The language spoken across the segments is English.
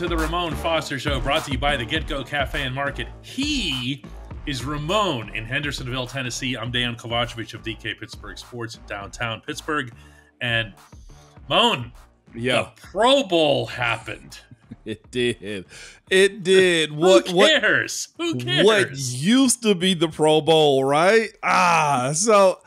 to the Ramon Foster Show, brought to you by the Get Go Cafe and Market. He is Ramon in Hendersonville, Tennessee. I'm Dejan Kovacevic of DK Pittsburgh Sports in downtown Pittsburgh. And Moan, the Pro Bowl happened. It did. It did. Who cares? Who cares? What used to be the Pro Bowl, right? So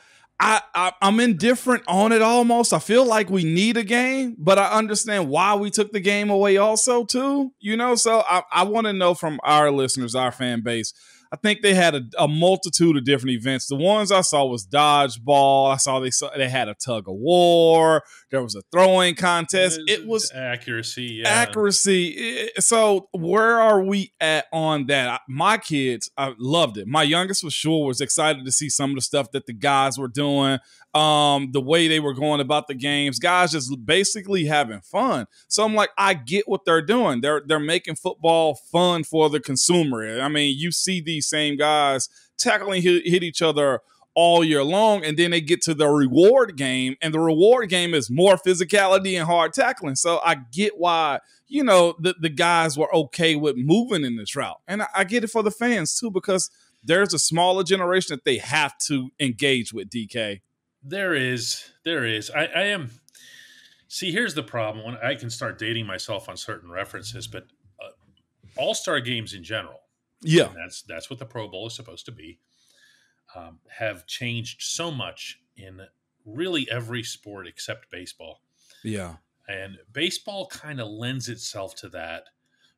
I'm indifferent on it almost. I feel like we need a game, but I understand why we took the game away also too. So I want to know from our listeners, our fan base. I think they had a multitude of different events. The ones I saw was dodgeball. I saw they had a tug of war. There was a throwing contest. It was accuracy. Yeah. Accuracy. So where are we at on that? My kids, I loved it. My youngest for sure was excited to see some of the stuff that the guys were doing. The way they were going about the games, guys just basically having fun. So I'm like, I get what they're doing. They're making football fun for the consumer. I mean, you see these same guys tackling hit each other all year long, and then they get to the reward game, and the reward game is more physicality and hard tackling. So I get why, the guys were okay with moving in this route. And I get it for the fans too, because there's a smaller generation that they have to engage with, DK. There is. I am. See, here's the problem. When I can start dating myself on certain references, but all-star games in general, yeah, that's what the Pro Bowl is supposed to be, have changed so much in really every sport except baseball. Yeah, and baseball kind of lends itself to that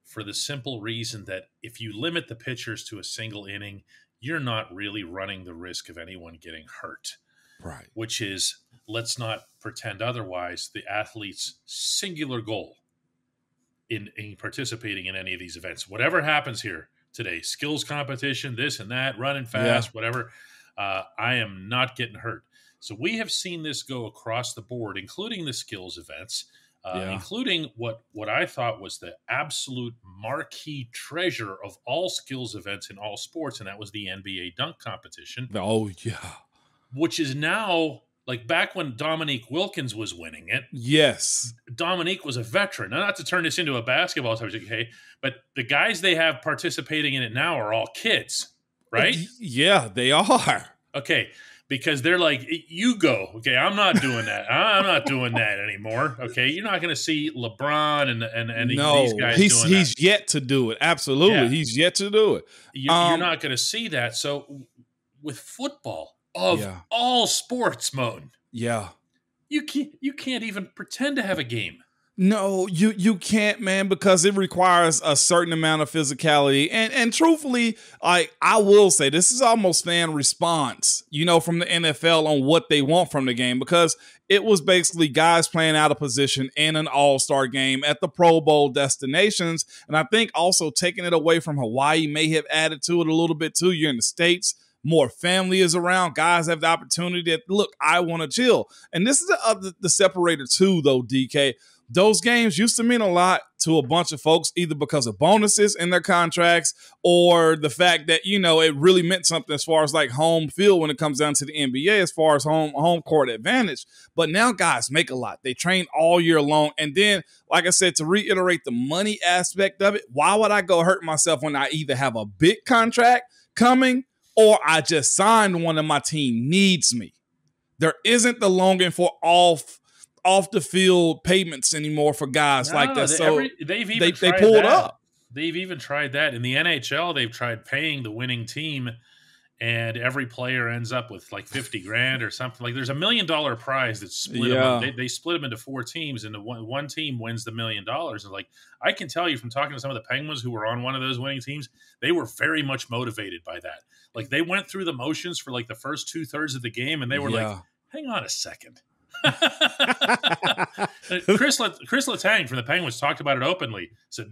for the simple reason that if you limit the pitchers to a single inning, you're not really running the risk of anyone getting hurt. Right. Which is, let's not pretend otherwise, the athlete's singular goal in participating in any of these events. Whatever happens here today, skills competition, this and that, running fast, whatever, I am not getting hurt. So we have seen this go across the board, including the skills events, including what I thought was the absolute marquee treasure of all skills events in all sports, and that was the NBA dunk competition. Oh, yeah. Which is now, like back when Dominique Wilkins was winning it. Yes. Dominique was a veteran. Now, not to turn this into a basketball subject, okay, but the guys they have participating in it now are all kids, right? Yeah, they are. Okay, because they're like, you go. Okay, I'm not doing that. I'm not doing that anymore. Okay, you're not going to see LeBron and these guys doing that. He's yet to do it. Absolutely. Yeah. He's yet to do it. You're not going to see that. So with football, of all sports, Moan. Yeah. You can't even pretend to have a game. No, you can't, man, because it requires a certain amount of physicality. And truthfully, I will say this is almost fan response, from the NFL on what they want from the game, because it was basically guys playing out of position in an all-star game at the Pro Bowl destinations. And I think also taking it away from Hawaii may have added to it a little bit too. You're in the States. More family is around. Guys have the opportunity to, look, I want to chill. And this is the separator too, though, DK. Those games used to mean a lot to a bunch of folks, either because of bonuses in their contracts or the fact that, it really meant something as far as like home field when it comes down to the NBA, as far as home court advantage. But now guys make a lot. They train all year long. And then, like I said, to reiterate the money aspect of it, why would I go hurt myself when I either have a big contract coming or I just signed one and my team needs me? There isn't the longing for off the field payments anymore for guys like that. So they pulled up. They've even tried that in the NHL. They've tried paying the winning team, and every player ends up with like $50,000 or something. Like there's $1 million prize that's split. Them up. They split them into 4 teams, and the one team wins the $1 million. And like I can tell you from talking to some of the Penguins who were on one of those winning teams, they were very much motivated by that. Like they went through the motions for like the first 2/3 of the game, and they were like, "Hang on a second." Chris Letang from the Penguins talked about it openly. Said,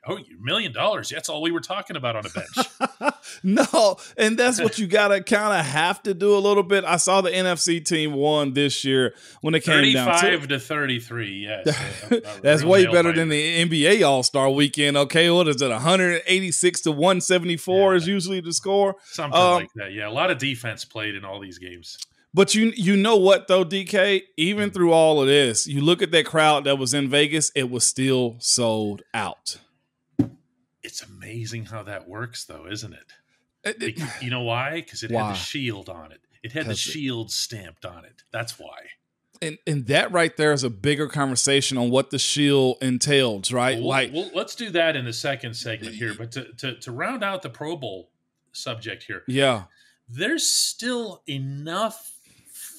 "Oh, $1 million? That's all we were talking about on a bench." No, and that's what you gotta kind of have to do a little bit. I saw the NFC team won this year when it came down to 35 to 33. Yes, that's way better than the NBA All-Star Weekend. Okay, what is it? 186 to 174 is usually the score. Something like that. Yeah, a lot of defense played in all these games. But you know what though, DK? Even through all of this, you look at that crowd that was in Vegas, it was still sold out. It's amazing how that works, though, isn't it? You know why? Because it had the shield on it. It had the shield stamped on it. That's why. And that right there is a bigger conversation on what the shield entails, right? Well, let's do that in the second segment here. But to round out the Pro Bowl subject here, there's still enough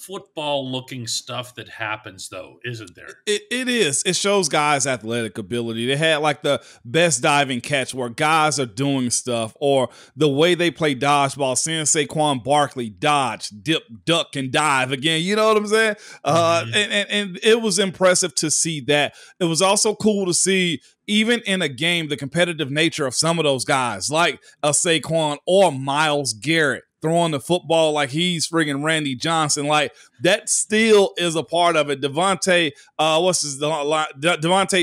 football-looking stuff that happens, though, isn't there? It is. It shows guys' athletic ability. They had like the best diving catch where guys are doing stuff, or the way they play dodgeball, seeing Saquon Barkley dodge, dip, duck, and dive again. You know what I'm saying? And it was impressive to see that. It was also cool to see, even in a game, the competitive nature of some of those guys, like a Saquon or Myles Garrett, throwing the football like he's friggin' Randy Johnson. Like, that still is a part of it. Devontae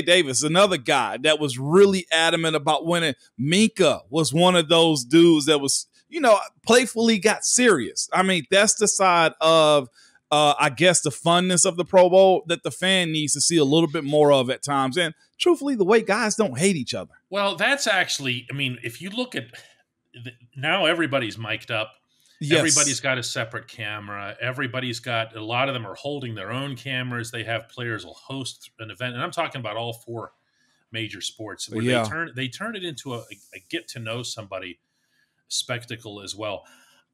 Davis, another guy that was really adamant about winning. Minka was one of those dudes that was, playfully got serious. I mean, that's the side of, I guess, the funness of the Pro Bowl that the fan needs to see a little bit more of at times. And truthfully, the way guys don't hate each other. Well, that's actually, I mean, if you look at, now everybody's mic'd up. Yes. Everybody's got a separate camera. Everybody's got, a lot of them are holding their own cameras. They have players will host an event. And I'm talking about all four major sports where they turn it into a get to know somebody spectacle as well.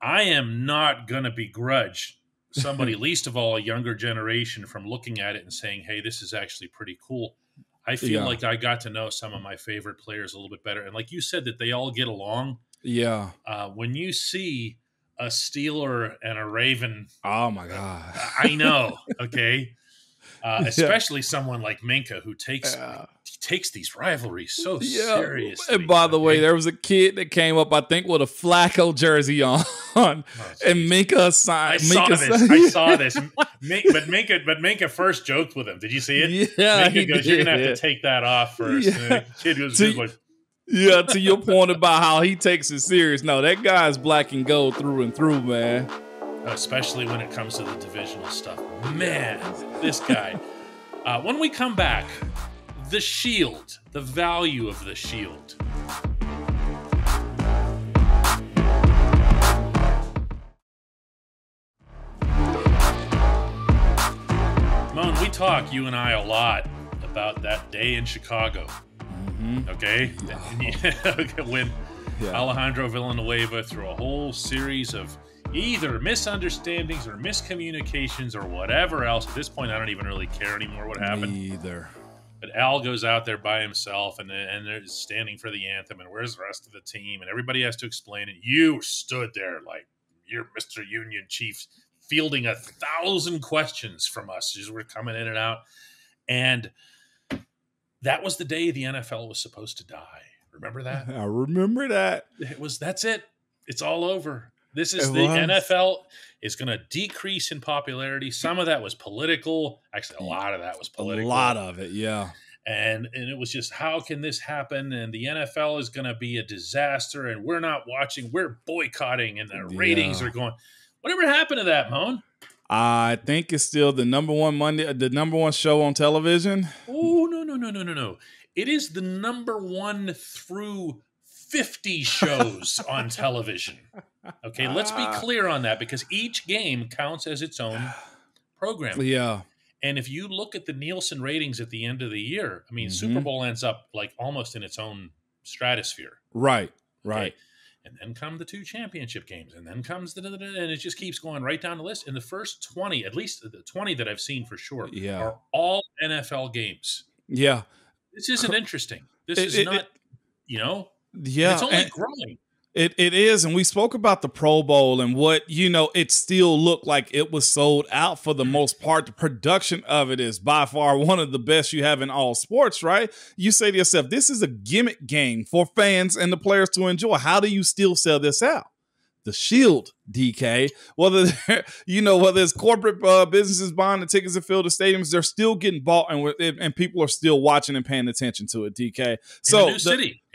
I am not going to begrudge somebody, least of all a younger generation, from looking at it and saying, hey, this is actually pretty cool. I feel like I got to know some of my favorite players a little bit better. And like you said, that they all get along. Yeah. When you see a Steeler and a Raven. Oh my God. I know. Okay. Especially someone like Minka, who takes these rivalries so seriously. And by the way, there was a kid that came up, I think, with a Flacco jersey on, and Minka signed. I saw this. But Minka first joked with him. Did you see it? Yeah, Minka goes, "You're gonna have to take that off first." Yeah. And the kid was like. Yeah, to your point about how he takes it serious. No, that guy's black and gold through and through, man. Especially when it comes to the divisional stuff. Man, this guy. When we come back, the shield, the value of the shield. Moan, we talk, you and I, a lot about that day in Chicago. Okay? When Alejandro Villanueva, through a whole series of either misunderstandings or miscommunications or whatever else. At this point, I don't even really care anymore what happened. Me either. But Al goes out there by himself and they're standing for the anthem, and where's the rest of the team? And everybody has to explain it. You stood there like you're Mr. Union Chief, fielding 1,000 questions from us as we're coming in and out. And that was the day the NFL was supposed to die. Remember that? I remember that. That's it. It's all over. The NFL is going to decrease in popularity. Some of that was political. Actually, a lot of that was political. A lot of it, yeah. And it was just, how can this happen? And the NFL is going to be a disaster, and we're not watching. We're boycotting, and the ratings are going. Whatever happened to that, Moan? I think it's still the number one show on television. Oh, no. It is the number 1 through 50 shows on television. Okay, let's be clear on that, because each game counts as its own program. Yeah. And if you look at the Nielsen ratings at the end of the year, I mean, Super Bowl ends up like almost in its own stratosphere. Right. Okay? And then come the 2 championship games, and then comes and it just keeps going right down the list. And the first 20, at least the 20 that I've seen for sure, are all NFL games. Yeah. This isn't interesting. This is not, Yeah. It's only growing. It is, and we spoke about the Pro Bowl and what, it still looked like it was sold out for the most part. The production of it is by far one of the best you have in all sports, right? You say to yourself, this is a gimmick game for fans and the players to enjoy. How do you still sell this out? the Shield, DK. Whether it's corporate businesses buying the tickets to fill the stadiums, they're still getting bought, and people are still watching and paying attention to it, DK. So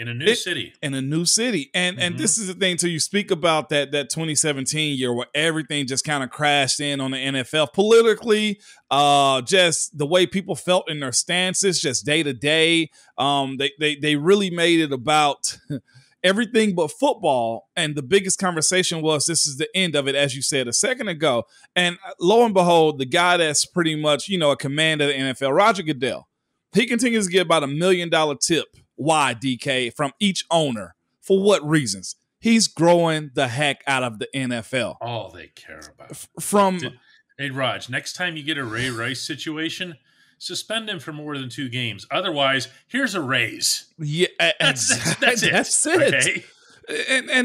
in a new city, and this is the thing too. You speak about that 2017 year where everything just kind of crashed in on the NFL politically, just the way people felt in their stances, just day to day. They really made it about everything but football. And the biggest conversation was, this is the end of it, as you said a second ago. And lo and behold, the guy that's pretty much, a command of the NFL, Roger Goodell, he continues to get about $1 million tip. Why, DK, from each owner? For what reasons? He's growing the heck out of the NFL. All they care about. Hey, Raj, next time you get a Ray Rice situation, suspend him for more than 2 games. Otherwise, here's a raise. Yeah, that's it. That's it. Okay?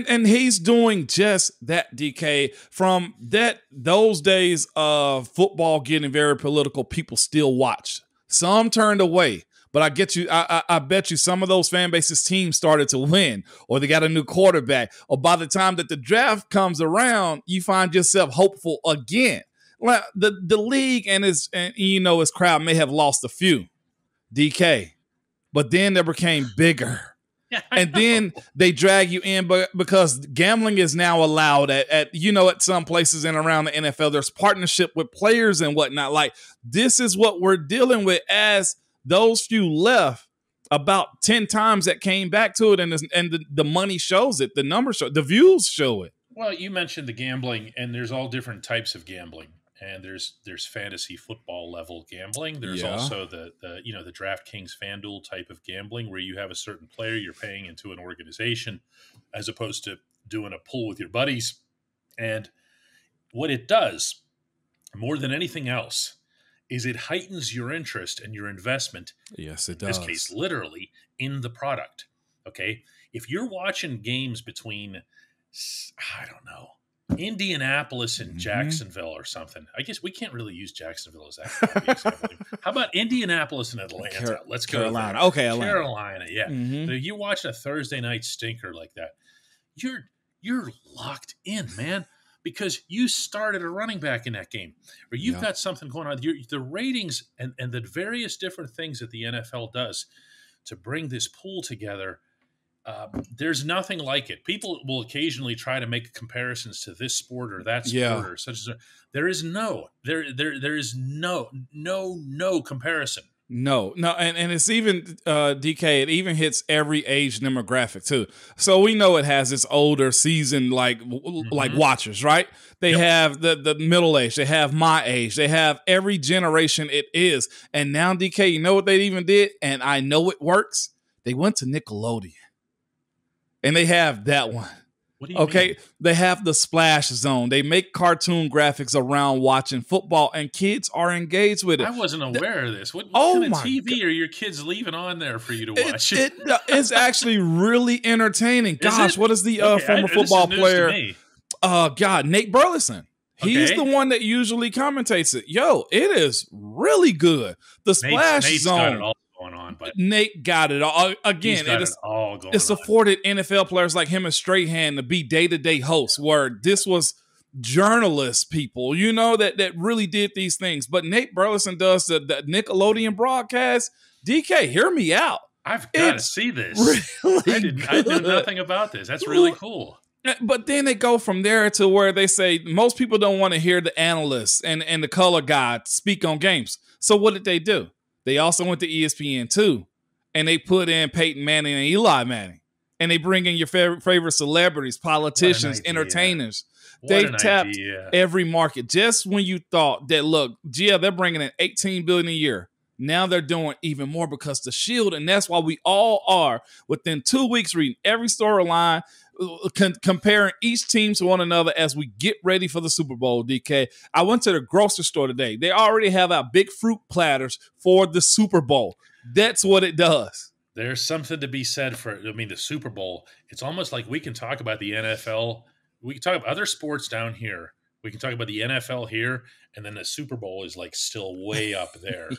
And he's doing just that, DK. From those days of football getting very political, people still watched. Some turned away. But I get you. I bet you some of those fan bases' teams started to win, or they got a new quarterback, or by the time that the draft comes around, you find yourself hopeful again. Well, the league and his crowd may have lost a few, DK, but then they became bigger. Yeah, and then they drag you in, because gambling is now allowed at some places and around the NFL. There's partnership with players and whatnot. Like, this is what we're dealing with. As those few left, about 10 times that came back to it, and the money shows it. The numbers show, the views show it. Well, you mentioned the gambling, and there's all different types of gambling. And there's fantasy football level gambling. There's also the DraftKings FanDuel type of gambling, where you have a certain player you're paying into an organization, as opposed to doing a pool with your buddies. And what it does, more than anything else, is it heightens your interest and your investment. Yes, it does. In this case, literally, in the product. Okay? If you're watching games between, I don't know, Indianapolis and Jacksonville or something. I guess we can't really use Jacksonville as that. How about Indianapolis and Atlanta? Let's go Carolina. there. Okay, Atlanta. Carolina, yeah. So you watch a Thursday night stinker like that, you're locked in, man, because you started a running back in that game, or you've got something going on. The ratings and the various different things that the NFL does to bring this pool together. There's nothing like it. People will occasionally try to make comparisons to this sport or that sport or such as there is no comparison. No, and it's even DK. It even hits every age demographic too. So we know it has its older seasoned like watchers, right? They have the middle age. They have my age. They have every generation it is. And now, DK, you know what they even did? And I know it works. They went to Nickelodeon. And they have that one. What do you mean? They have the Splash Zone. They make cartoon graphics around watching football, and kids are engaged with it. I wasn't aware of this. What kind of TV are your kids leaving on there for you to watch? It's actually really entertaining. Gosh, what is the former football player? Nate Burleson. He's the one that usually commentates it. Yo, it is really good. The Splash Zone. Got it all going on, but Nate got it all. Again, it's afforded NFL players like him and Strahan to be day-to-day hosts, where this was journalists, people, that really did these things. But Nate Burleson does the Nickelodeon broadcast. DK, hear me out. I've got to see this. Really I knew nothing about this. That's really cool. But then they go from there to where they say most people don't want to hear the analysts and the color guy speak on games. So what did they do? They also went to ESPN too, and they put in Peyton Manning and Eli Manning, and they bring in your favorite celebrities, politicians, entertainers. They've tapped every market. Just when you thought that, look, they're bringing in $18 billion a year. Now they're doing even more because the Shield, and that's why we all are within 2 weeks reading every storyline, comparing each team to one another as we get ready for the Super Bowl, DK. I went to the grocery store today. They already have our big fruit platters for the Super Bowl. That's what it does. There's something to be said for, the Super Bowl. It's almost like we can talk about the NFL. We can talk about other sports down here. We can talk about the NFL here, and then the Super Bowl is like still way up there.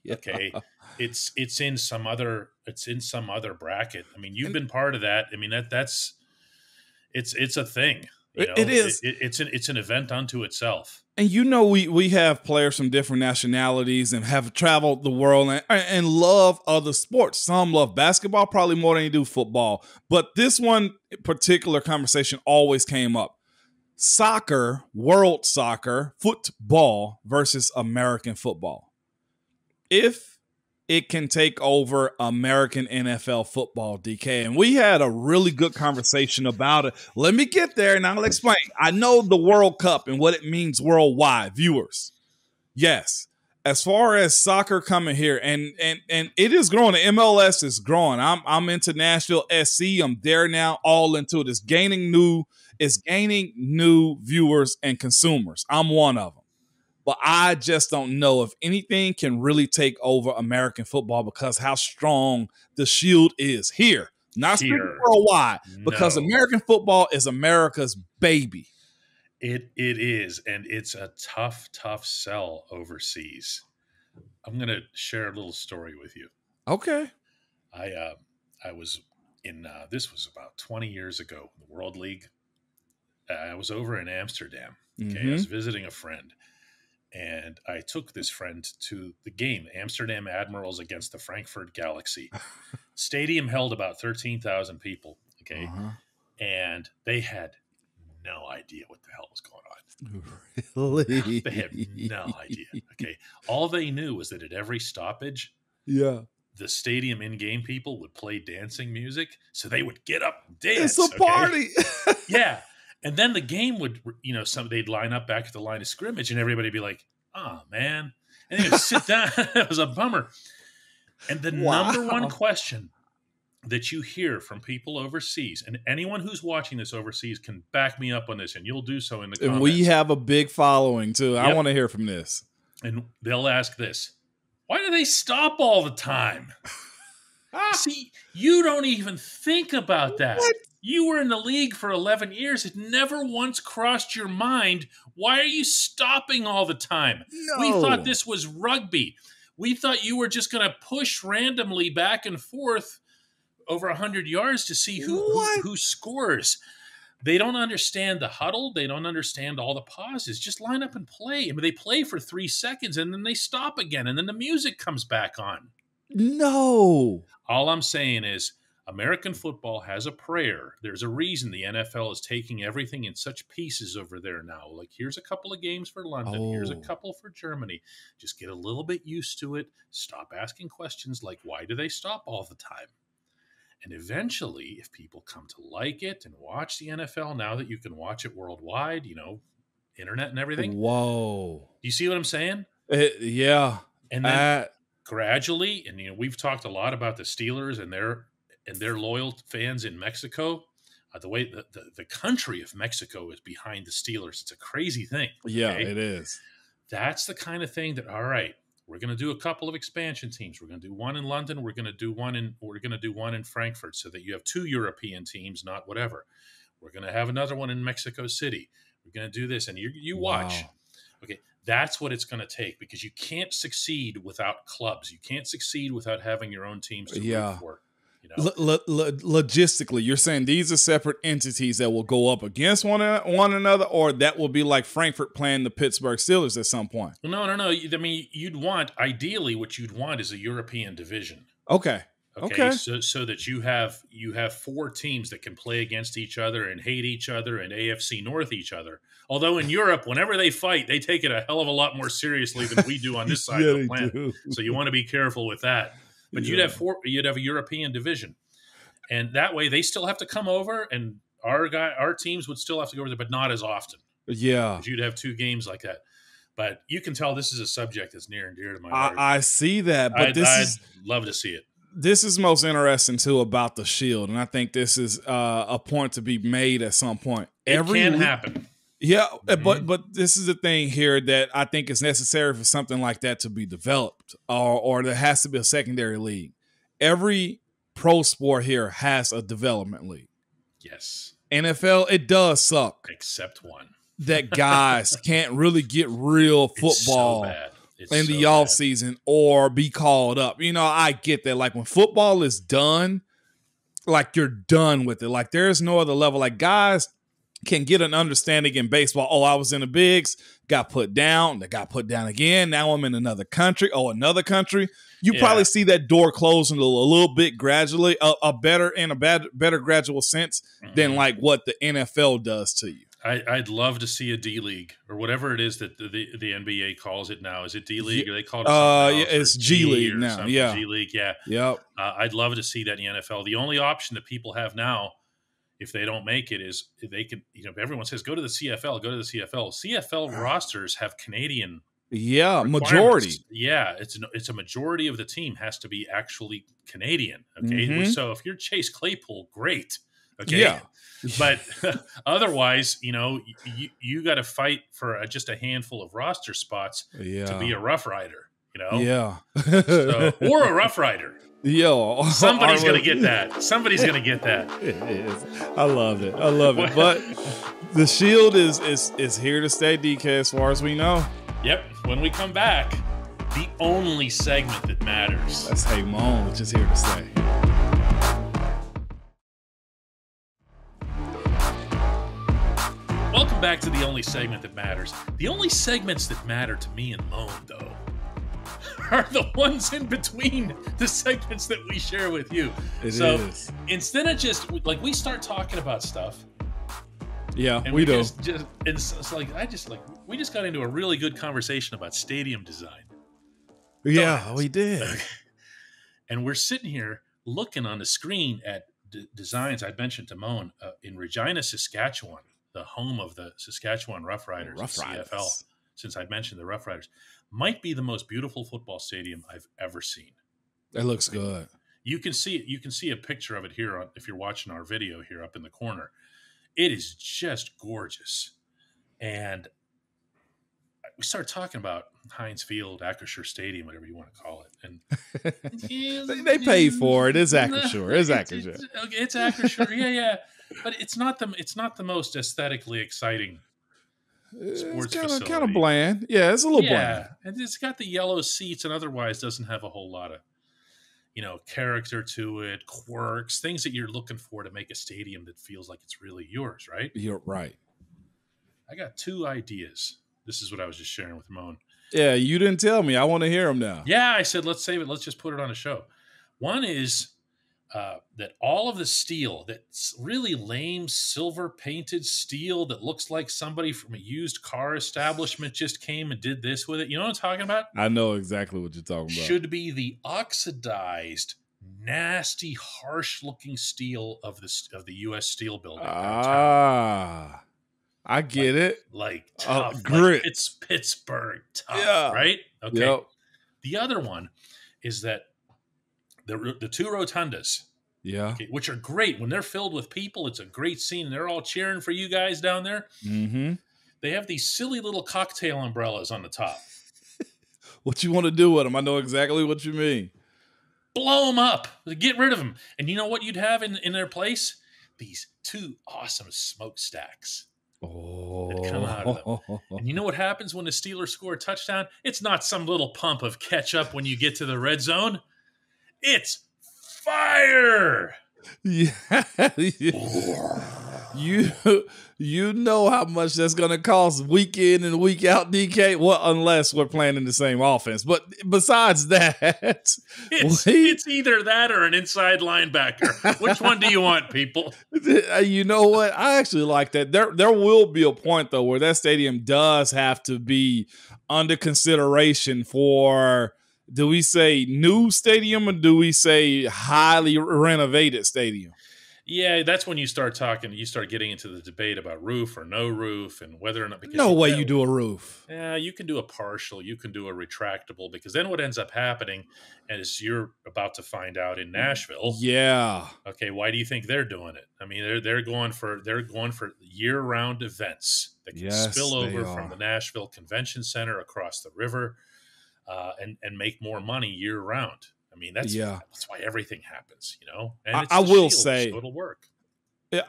Okay. It's in some other bracket. You've been part of that. It's a thing. It is. It's an event unto itself. And we have players from different nationalities and have traveled the world and love other sports. Some love basketball probably more than they do football. But this one particular conversation always came up. Soccer, world soccer, football versus American football. If it can take over American NFL football, DK. And we had a really good conversation about it. Let me get there and I'll explain. I know the World Cup and what it means worldwide, viewers. Yes. As far as soccer coming here, and it is growing. The MLS is growing. I'm into Nashville SC. I'm there now, all into it. It's gaining new viewers and consumers. I'm one of them. But I just don't know if anything can really take over American football because how strong the Shield is here. Not speaking worldwide, because American football is America's baby. It is, and it's a tough sell overseas. I'm going to share a little story with you. Okay. I was in, this was about 20 years ago, the World League. I was over in Amsterdam. Okay, I was visiting a friend. And I took this friend to the game, Amsterdam Admirals against the Frankfurt Galaxy. Stadium held about 13,000 people, okay? And they had no idea what the hell was going on. Really? They had no idea, okay? All they knew was that at every stoppage, the stadium in-game people would play dancing music, so they would get up and dance. It's a party! Yeah. And then the game would, they'd line up back at the line of scrimmage and everybody would be like, oh, man. And they would sit down. It was a bummer. And the number one question that you hear from people overseas, and anyone who's watching this overseas can back me up on this, and you'll do so in the comments. And we have a big following, too. Yep. I want to hear from this. And they'll ask this, why do they stop all the time? See, you don't even think about that. What? You were in the league for 11 years. It never once crossed your mind. Why are you stopping all the time? No. We thought this was rugby. We thought you were just going to push randomly back and forth over 100 yards to see who scores. They don't understand the huddle. They don't understand all the pauses. Just line up and play. I mean, they play for 3 seconds and then they stop again and then the music comes back on. No. All I'm saying is, American football has a prayer. There's a reason the NFL is taking everything in such pieces over there now. Like, here's a couple of games for London. Here's a couple for Germany. Just get a little bit used to it. Stop asking questions like, why do they stop all the time? And eventually, if people come to like it and watch the NFL, now that you can watch it worldwide, internet and everything. Whoa. You see what I'm saying? Yeah. And then gradually, and we've talked a lot about the Steelers and their loyal fans in Mexico, the way the country of Mexico is behind the Steelers. It's a crazy thing. Yeah, it is. That's the kind of thing that, all right, we're going to do a couple of expansion teams. We're going to do one in London. We're going to do one in Frankfurt so that you have 2 European teams, not whatever. We're going to have another one in Mexico City. We're going to do this. And you watch. Okay. That's what it's going to take because you can't succeed without clubs. You can't succeed without having your own teams to root for. Logistically, you're saying these are separate entities that will go up against one another, or that will be like Frankfurt playing the Pittsburgh Steelers at some point? No. I mean, ideally what you'd want is a European division. Okay. So that you have 4 teams that can play against each other and hate each other and AFC North each other. Although in Europe, whenever they fight, they take it a hell of a lot more seriously than we do on this side of the planet. So you want to be careful with that. But you'd have a European division. And that way they still have to come over and our teams would still have to go over there, but not as often. Yeah. You'd have 2 games like that. But you can tell this is a subject that's near and dear to my heart. I see that, but I'd love to see it. This is most interesting too about the Shield, and I think this is a point to be made at some point. It can happen. Yeah, but this is the thing here that I think is necessary for something like that to be developed, or there has to be a secondary league. Every pro sport here has a development league. Yes. NFL, it does suck. Except one. That guys can't really get real football in the off season or be called up. I get that. Like when football is done, like you're done with it. Like there's no other level. Like guys can get an understanding in baseball. Oh, I was in the bigs, got put down, they got put down again. Now I'm in another country. Oh, another country. You probably see that door closing a little bit gradually, a better gradual sense than like what the NFL does to you. I'd love to see a D League or whatever it is that the NBA calls it now. Is it D League or they call it something else? Yeah, it's G League now. Something. Yeah, G League. Yeah. Yep. I'd love to see that in the NFL. The only option that people have now, if they don't make it, is they could. Everyone says go to the CFL. Go to the CFL. CFL rosters have Canadian. Yeah, majority. Yeah, it's a majority of the team has to be actually Canadian. Okay, so if you're Chase Claypool, great. Okay, yeah, but otherwise, you got to fight for just a handful of roster spots to be a Rough Rider. Yeah, or a Rough Rider. Yo, somebody's gonna get that. Somebody's gonna get that. It is. I love it. But the Shield is here to stay, DK. As far as we know. Yep. When we come back, the only segment that matters. That's Hey Moan, which is here to stay. Welcome back to the only segment that matters. The only segments that matter to me and Moan, though, are the ones in between the segments that we share with you. It is. Instead of just, we start talking about stuff. Yeah, and we do. We just got into a really good conversation about stadium design. Yeah, we did. And we're sitting here looking on the screen at designs I mentioned to Moan in Regina, Saskatchewan, the home of the Saskatchewan Roughriders, CFL. Since I mentioned the Roughriders, might be the most beautiful football stadium I've ever seen. It looks good. You can see it. You can see a picture of it here if you're watching our video here up in the corner. It is just gorgeous. And we started talking about Heinz Field, Acrisure Stadium, whatever you want to call it. And they paid for it. It's Acrisure. It's Acrisure. It's Acrisure. Yeah. But it's not the most aesthetically exciting sports facility. Kind of bland. Yeah, it's a little bland. And it's got the yellow seats and otherwise doesn't have a whole lot of character to it, quirks, things that you're looking for to make a stadium that feels like it's really yours, right? You're right. I got two ideas. This is what I was just sharing with Ramon. Yeah, you didn't tell me. I want to hear them now. Yeah, I said, let's save it. Let's just put it on a show. One is that all of the steel, that's really lame silver painted steel that looks like somebody from a used car establishment just came and did this with it. You know what I'm talking about? I know exactly what you're talking about. Should be the oxidized, nasty, harsh-looking steel of the U.S. Steel building. I get it. Like tough. Grit. Like it's Pittsburgh tough, right? Okay. Yep. The other one is that the two rotundas, which are great. When they're filled with people, it's a great scene. They're all cheering for you guys down there. Mm-hmm. They have these silly little cocktail umbrellas on the top. What you want to do with them? I know exactly what you mean. Blow them up. Get rid of them. And you know what you'd have in their place? These two awesome smokestacks. That come out of them. And you know what happens when the Steelers score a touchdown? It's not some little pump of ketchup when you get to the red zone. It's fire. Yeah. You know how much that's going to cost week in and week out, DK? Well, unless we're playing in the same offense. But besides that, it's either that or an inside linebacker. Which one do you want, people? You know what? I actually like that. There will be a point, though, where that stadium does have to be under consideration for, do we say new stadium or do we say highly renovated stadium? Yeah, that's when you start getting into the debate about roof or no roof and whether or not. Because no way you do a roof. Yeah, you can do a partial, you can do a retractable, because then what ends up happening, as you're about to find out in Nashville. Yeah. Okay, why do you think they're doing it? I mean, they're going for year-round events that can spill over from the Nashville Convention Center across the river and make more money year-round. I mean, that's why everything happens, And it's I will Shield, say, so it'll work.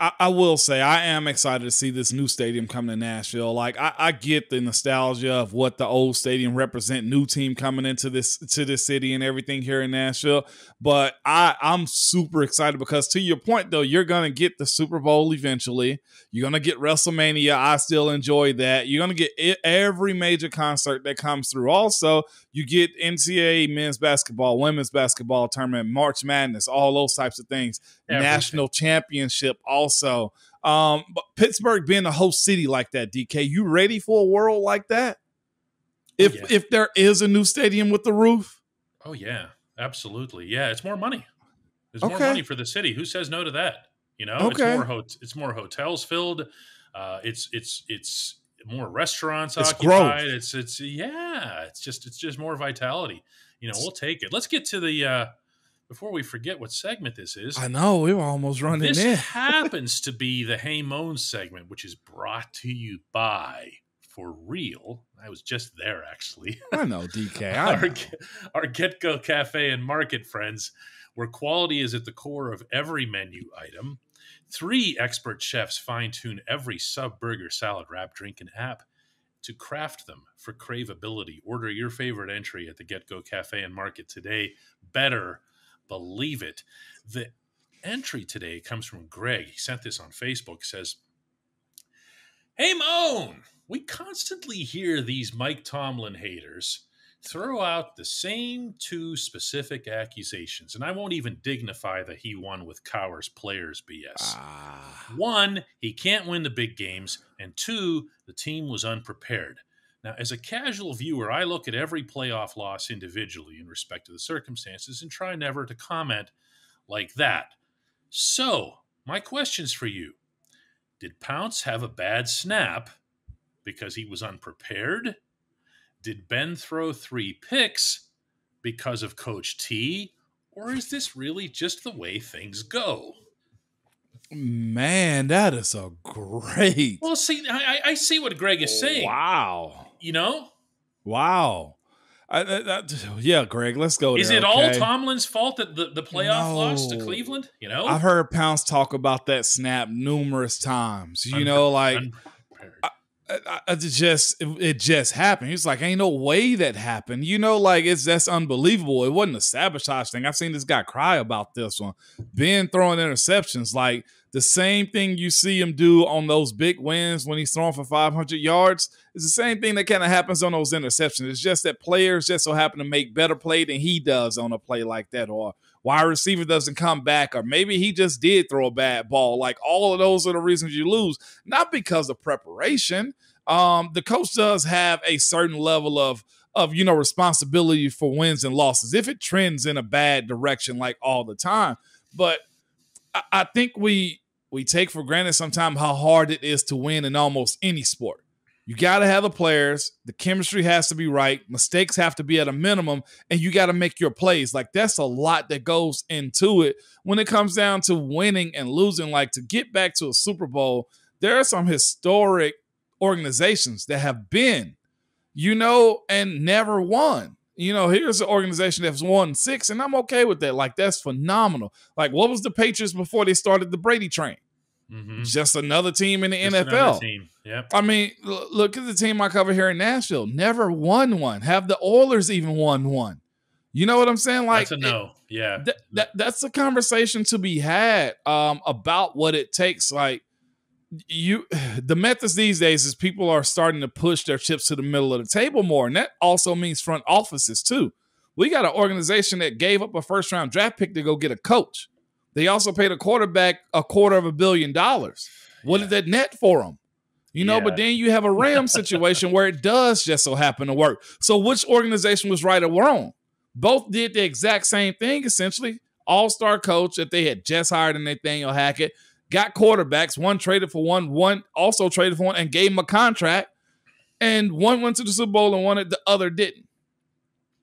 I will say I am excited to see this new stadium come to Nashville. Like I get the nostalgia of what the old stadium represent, new team coming into this city and everything here in Nashville. But I'm super excited because to your point though, you're gonna get the Super Bowl eventually. You're gonna get WrestleMania. I still enjoy that. You're gonna get every major concert that comes through. Also, you get NCAA men's basketball, women's basketball tournament, March Madness, all those types of things. Everything. National championship also. But Pittsburgh being a host city like that, DK, you ready for a world like that? If there is a new stadium with the roof? Oh, yeah, absolutely. Yeah, it's more money. There's more money for the city. Who says no to that? You know, it's more hotels filled. It's more restaurants occupied. Growth. It's just more vitality. You know, we'll take it. Let's get to the before we forget what segment this is. I know, we were almost running in. This happens to be the Hey Moan segment, which is brought to you by For Real. I was just there, actually. I know, DK. Our Get-Go Cafe and Market friends, where quality is at the core of every menu item. 3 expert chefs fine-tune every sub, burger, salad, wrap, drink, and app to craft them for craveability. Order your favorite entry at the Get-Go Cafe and Market today. Better believe it. The entry today comes from Greg. He sent this on Facebook. Says, "Hey, Moan, we constantly hear these Mike Tomlin haters throw out the same 2 specific accusations, and I won't even dignify the he won with Cowers players BS. 1, he can't win the big games, and 2, the team was unprepared. Now, as a casual viewer, I look at every playoff loss individually in respect to the circumstances and try never to comment like that. So, my question's for you. Did Pounce have a bad snap because he was unprepared? Did Ben throw 3 picks because of Coach T? Or is this really just the way things go?" Man, that is a great. Well, see, I see what Greg is saying. Wow. You know? Wow. Yeah, Greg, let's go there. Is it all Tomlin's fault that the playoff loss to Cleveland? You know? I've heard Pounce talk about that snap numerous times. You know, like it just happened. He's like, ain't no way that happened. You know, like that's unbelievable. It wasn't a sabotage thing. I've seen this guy cry about this one. Ben throwing interceptions, like the same thing you see him do on those big wins when he's throwing for 500 yards. It's the same thing that kind of happens on those interceptions. It's just that players just so happen to make better play than he does on a play like that, or wide receiver doesn't come back, or maybe he just did throw a bad ball. Like all of those are the reasons you lose, not because of preparation. The coach does have a certain level of responsibility for wins and losses if it trends in a bad direction like all the time. But I think we take for granted sometimes how hard it is to win in almost any sport. You got to have the players. The chemistry has to be right. Mistakes have to be at a minimum, and you got to make your plays. Like that's a lot that goes into it when it comes down to winning and losing. Like to get back to a Super Bowl, there are some historic organizations that have been, and never won. Here's an organization that's won 6, and I'm okay with that. Like that's phenomenal. Like what was the Patriots before they started the Brady train? Mm-hmm. Just another team in the NFL. Yep. I mean, look at the team I cover here in Nashville. Never won one. Have the Oilers even won one? You know what I'm saying? Like that's a no. Yeah. That's a conversation to be had about what it takes. Like the methods these days is people are starting to push their chips to the middle of the table more. And that also means front offices too. We got an organization that gave up a first-round draft pick to go get a coach. They also paid a quarterback $250 million. What did that net for them? But then you have a Rams situation where it does just so happen to work. So which organization was right or wrong? Both did the exact same thing, essentially. All-star coach that they had just hired in Nathaniel Hackett. Got quarterbacks. One traded for one also traded for one, and gave him a contract. And one went to the Super Bowl and the other didn't.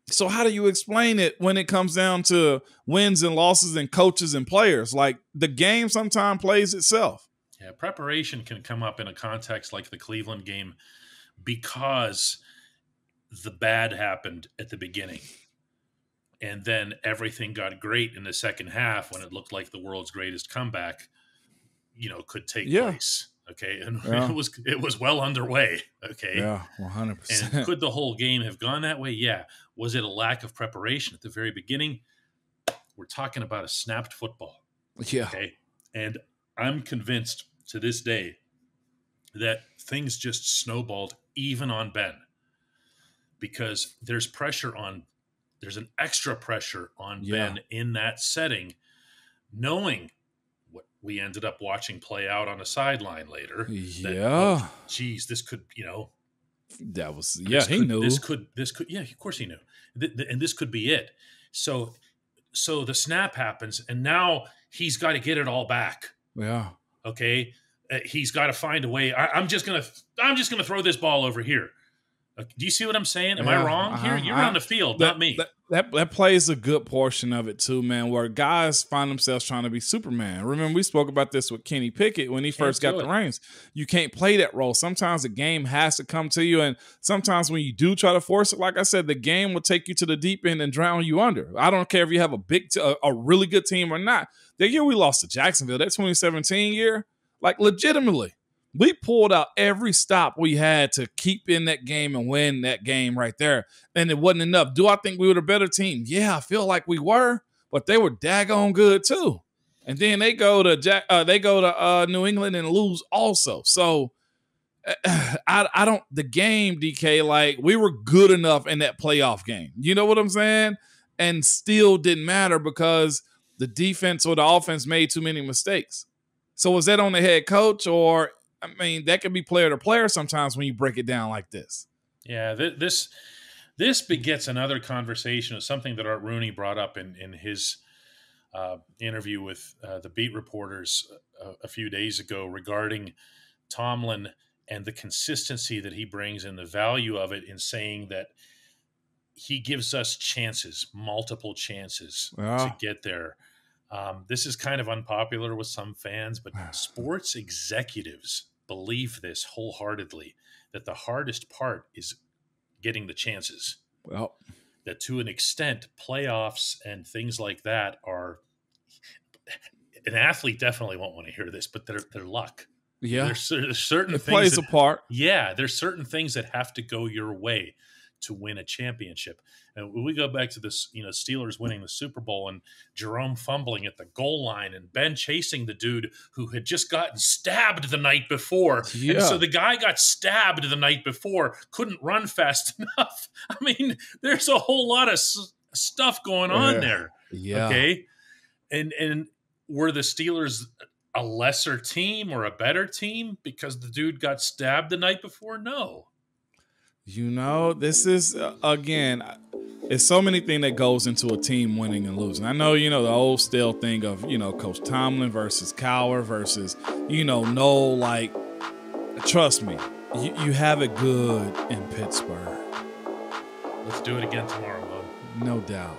So how do you explain it when it comes down to wins and losses and coaches and players? Like the game sometimes plays itself. Yeah, preparation can come up in a context like the Cleveland game because the bad happened at the beginning. And then everything got great in the second half when it looked like the world's greatest comeback. could take Yeah. place. Okay. And Yeah. it was well underway. Okay. Yeah, 100%. And could the whole game have gone that way? Yeah. Was it a lack of preparation at the very beginning? We're talking about a snapped football. Yeah. Okay. And I'm convinced to this day that things just snowballed even on Ben, because there's an extra pressure on Ben in that setting, knowing what we ended up watching play out on a sideline later. Yeah. Geez, this could, that was, he knew. This could, yeah, of course he knew. And this could be it. So the snap happens, and now he's got to get it all back. Yeah. Okay. He's got to find a way. I'm just gonna throw this ball over here. Do you see what I'm saying? Am I wrong here? You're on the field, not me. That plays a good portion of it too, man, where guys find themselves trying to be Superman. Remember, we spoke about this with Kenny Pickett when he first got the reins. You can't play that role. Sometimes the game has to come to you, and sometimes when you do try to force it, like I said, the game will take you to the deep end and drown you under. I don't care if you have a really good team or not. The year we lost to Jacksonville, that 2017 year, like legitimately, we pulled out every stop we had to keep in that game and win that game right there. And it wasn't enough. Do I think we were the better team? Yeah, I feel like we were, but they were daggone good too. And then they go to New England and lose also. So I don't, the game, DK, like we were good enough in that playoff game. You know what I'm saying? And still didn't matter because the defense or the offense made too many mistakes. So was that on the head coach, or I mean, that could be player to player sometimes when you break it down like this. Yeah, this begets another conversation of something that Art Rooney brought up in his interview with the beat reporters a few days ago regarding Tomlin and the consistency that he brings and the value of it in saying that he gives us chances, multiple chances to get there. This is kind of unpopular with some fans, but sports executives believe this wholeheartedly, that the hardest part is getting the chances. Well, that to an extent, playoffs and things like that are – an athlete definitely won't want to hear this, but they're luck. Yeah. There's certain things plays a part. Yeah, there's certain things that have to go your way to win a championship. And when we go back to this, Steelers winning the Super Bowl and Jerome fumbling at the goal line and Ben chasing the dude who had just gotten stabbed the night before. Yeah. And so the guy got stabbed the night before, couldn't run fast enough. I mean, there's a whole lot of stuff going on there. Yeah. Okay. And were the Steelers a lesser team or a better team because the dude got stabbed the night before? No. This is, again, it's so many things that goes into a team winning and losing. I know, the old stale thing of, Coach Tomlin versus Cowher versus, trust me, you have it good in Pittsburgh. Let's do it again tomorrow, Mo. No doubt.